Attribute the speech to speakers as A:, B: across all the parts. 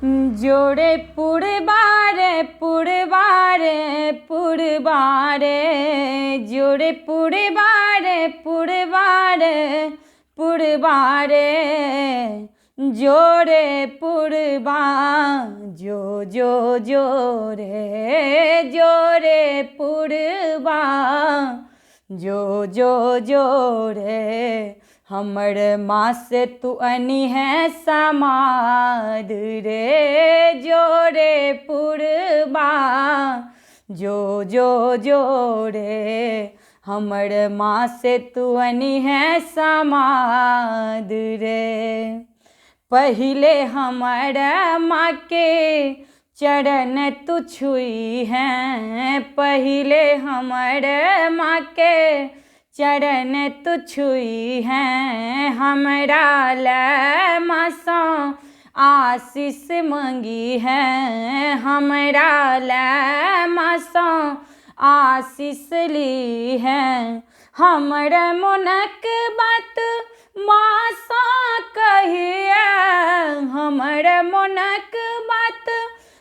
A: जोड़े पुरबारे पुरबारे पुरबारे, जोड़े पुरबारे पुरबारे पुरबारे, जोड़े पुरबा जो जोरे, जोड़े पुरबा जो जोरे। हमर माँ से तू अनी है समाद रे, जोरे पुरबा जो जोरे। हमर माँ से तू अनी है समाद रे। पहले हमर माँ के चरण तू छुई है, पहले हमर माँ के चरण तू छुई है। हमरा ले माँ आशीष मंगी है, हमरा ले माँ आशीष ली है। हमर मनक बात माँ कहिए, हमर मनक बात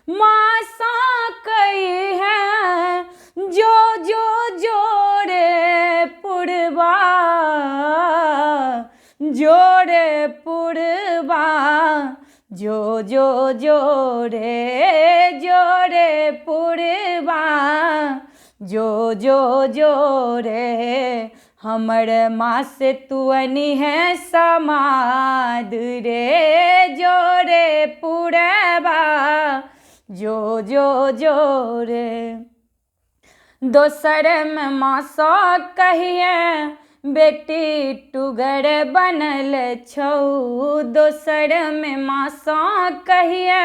A: माँ कही है। जो जोड़े पुरबा, जोड़े पुरबा जो जोड़े, जोड़े पुरबा जो जोड़े। हमर माँ से तू अनी है समाद रे, जोड़े पुरबा जो जोड़े। दोसर में माँ कहिए बेटी टुगर बनल छौ, दोसर में माँ कहिए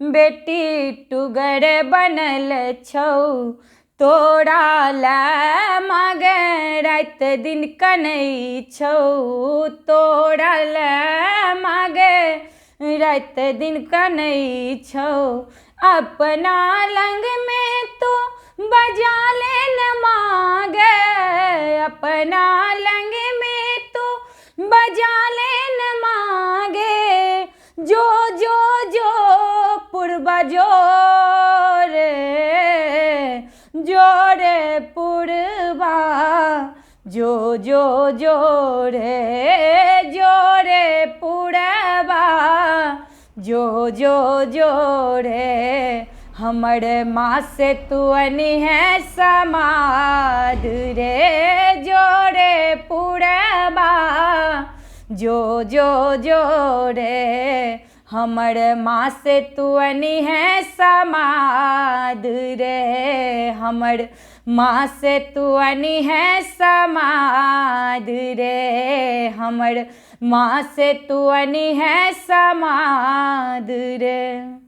A: बेटी टुगर बनल छौ। तोरा ले मागे रात दिन कनै छौ, तोरा ले मागे रात दिन कनै छौ। अपना लंग में तो बजा ले न मागे, अपना लंग में तो बजा ले न मागे। जो पुरबा जोरे, जोड़े पुरबा जो जोड़े, जोड़े पुरबा जो जोड़े। हमर माँ से तू अनी है समाद रे, जोड़े पुरबा जो जोड़े। हमर माँ से तू अनी है समाद रे, हमर माँ से तू अनी है समाद रे, हमर माँ से तू अनी है समाद रे।